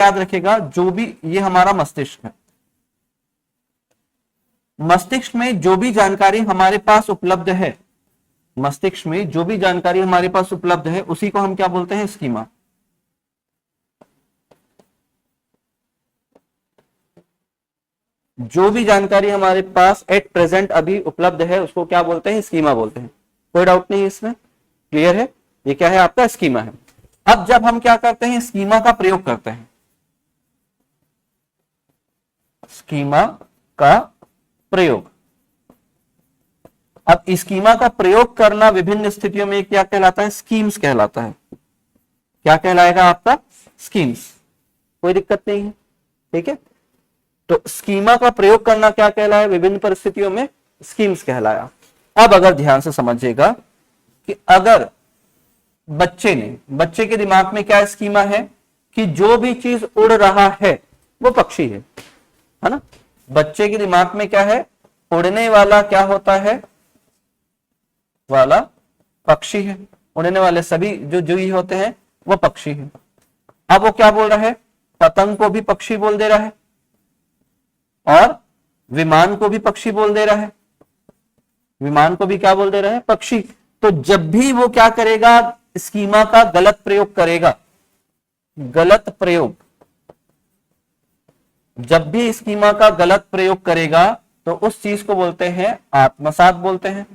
याद रखेगा, जो भी ये हमारा मस्तिष्क है, मस्तिष्क में जो भी जानकारी हमारे पास उपलब्ध है, मस्तिष्क में जो भी जानकारी हमारे पास उपलब्ध है उसी को हम क्या बोलते हैं, स्कीमा। जो भी जानकारी हमारे पास एट प्रेजेंट अभी उपलब्ध है उसको क्या बोलते हैं, स्कीमा बोलते हैं। कोई डाउट नहीं है इसमें, क्लियर है? ये क्या है, आपका स्कीमा है। अब जब हम क्या करते हैं, स्कीमा का प्रयोग करते हैं, स्कीमा का प्रयोग। अब स्कीमा का प्रयोग करना विभिन्न स्थितियों में क्या कहलाता है, स्कीम्स कहलाता है। क्या कहलाएगा आपका, स्कीम्स। कोई दिक्कत नहीं है, ठीक है। तो स्कीमा का प्रयोग करना क्या कहलाया, विभिन्न परिस्थितियों में स्कीम्स कहलाया। अब अगर ध्यान से समझिएगा कि अगर बच्चे के दिमाग में क्या स्कीमा है कि जो भी चीज उड़ रहा है वो पक्षी है ना। बच्चे के दिमाग में क्या है, उड़ने वाला क्या होता है, वाला पक्षी है। उड़ने वाले सभी जो जीव होते हैं वो पक्षी है। अब वो क्या बोल रहा है, पतंग को भी पक्षी बोल दे रहा है और विमान को भी पक्षी बोल दे रहा है। विमान को भी क्या बोल दे रहा है, पक्षी। तो जब भी वो क्या करेगा, स्कीमा का गलत प्रयोग करेगा, गलत प्रयोग, जब भी स्कीमा का गलत प्रयोग करेगा तो उस चीज को बोलते हैं आत्मसात बोलते हैं,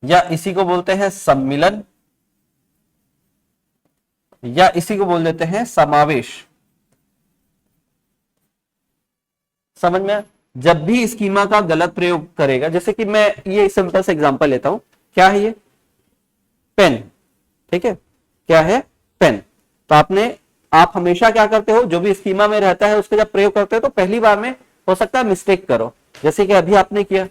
या इसी को बोलते हैं सम्मिलन, या इसी को बोल देते हैं समावेश। समझ में? जब भी स्कीमा का गलत प्रयोग करेगा, जैसे कि मैं ये सिंपल सा एग्जांपल लेता हूं, क्या है ये, पेन, ठीक है, क्या है, पेन। तो आप हमेशा क्या करते हो, जो भी स्कीमा में रहता है उसको जब प्रयोग करते हो तो पहली बार में हो सकता है मिस्टेक करो, जैसे कि अभी आपने किया।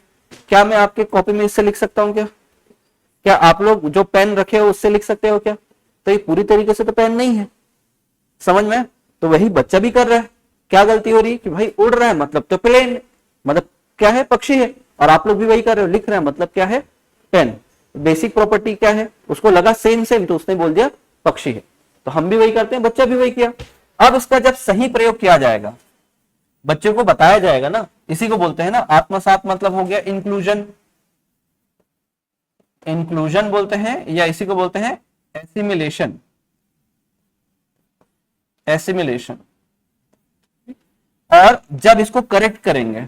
क्या मैं आपके कॉपी में इससे लिख सकता हूं क्या आप लोग जो पेन रखे हो उससे लिख सकते हो क्या? तो ये पूरी तरीके से तो पेन नहीं है, समझ में? तो वही बच्चा भी कर रहा है। क्या गलती हो रही है कि भाई उड़ रहा है मतलब तो प्लेन, मतलब क्या है, पक्षी है। और आप लोग भी वही कर रहे हो, लिख रहे हैं मतलब क्या है, पेन। बेसिक प्रॉपर्टी क्या है, उसको लगा सेम तो उसने बोल दिया पक्षी है। तो हम भी वही करते हैं, बच्चा भी वही किया। अब इसका जब सही प्रयोग किया जाएगा, बच्चे को बताया जाएगा ना, इसी को बोलते हैं ना आत्मसात, मतलब हो गया इंक्लूजन, इंक्लूजन बोलते हैं, या इसी को बोलते हैं एसिमिलेशन, एसिमिलेशन। और जब इसको करेक्ट करेंगे,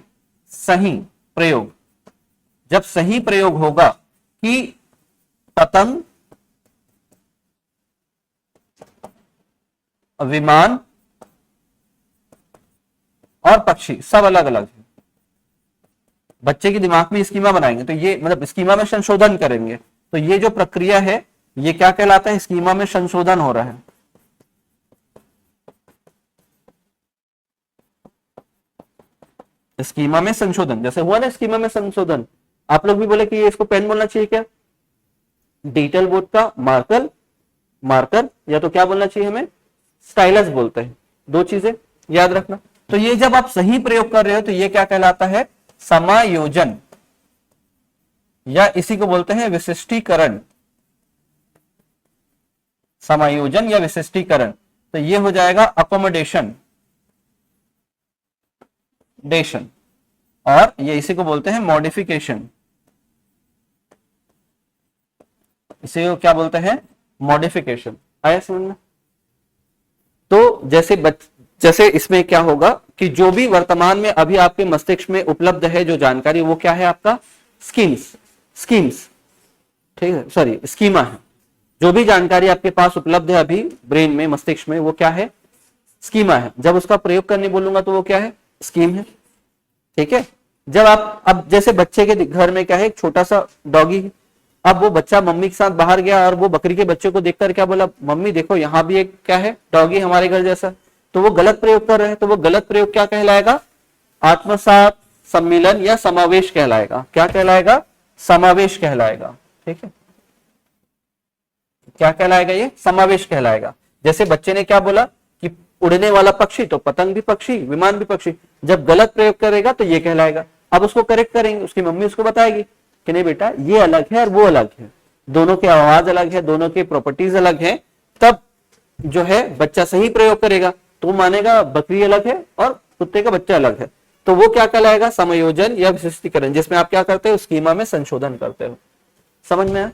सही प्रयोग, जब सही प्रयोग होगा कि पतंग, विमान और पक्षी सब अलग अलग है, बच्चे के दिमाग में स्कीमा बनाएंगे तो ये मतलब स्कीमा में संशोधन करेंगे, तो ये जो प्रक्रिया है ये क्या कहलाता है, स्कीमा में संशोधन हो रहा है। स्कीमा में संशोधन, जैसे हुआ ना स्कीमा में संशोधन, आप लोग भी बोले कि ये इसको पेन बोलना चाहिए क्या, डिजिटल बोर्ड का मार्कर, या तो क्या बोलना चाहिए हमें, स्टाइलस बोलते हैं। दो चीजें याद रखना। तो ये जब आप सही प्रयोग कर रहे हो तो ये क्या कहलाता है, समायोजन, या इसी को बोलते हैं विशिष्टीकरण, समायोजन या विशिष्टीकरण। तो ये हो जाएगा अकोमोडेशन, और ये इसी को बोलते हैं मॉडिफिकेशन, इसे क्या बोलते हैं, मॉडिफिकेशन। आया समझ में? तो जैसे इसमें क्या होगा कि जो भी वर्तमान में अभी आपके मस्तिष्क में उपलब्ध है जो जानकारी, वो क्या है आपका, स्कीम्स, ठीक है, सॉरी स्कीमा है। जो भी जानकारी आपके पास उपलब्ध है अभी ब्रेन में, मस्तिष्क में, वो क्या है, स्कीमा है। जब उसका प्रयोग करने बोलूंगा तो वो क्या है, स्कीम है, ठीक है। जब अब जैसे बच्चे के घर में क्या है, एक छोटा सा डॉगी है। अब वो बच्चा मम्मी के साथ बाहर गया और वो बकरी के बच्चे को देखकर क्या बोला, मम्मी देखो यहाँ भी एक क्या है, डॉगी हमारे घर जैसा। तो वो गलत प्रयोग कर रहे हैं, तो वो गलत प्रयोग क्या कहलाएगा, आत्मसात, सम्मिलन या समावेश कहलाएगा। क्या कहलाएगा, समावेश कहलाएगा, ठीक है। क्या कहलाएगा, ये समावेश कहलाएगा। जैसे बच्चे ने क्या बोला कि उड़ने वाला पक्षी, तो पतंग भी पक्षी, विमान भी पक्षी। जब गलत प्रयोग करेगा तो ये कहलाएगा। अब उसको करेक्ट करेंगे, उसकी मम्मी उसको बताएगी कि नहीं बेटा ये अलग है और वो अलग है, दोनों की आवाज अलग है, दोनों की प्रॉपर्टीज अलग है। तब जो है बच्चा सही प्रयोग करेगा तो मानेगा बकरी अलग है और कुत्ते का बच्चा अलग है, तो वो क्या कहलाएगा, समायोजन या विशिष्टीकरण, जिसमें आप क्या करते हो, स्कीमा में संशोधन करते हो। समझ में आया?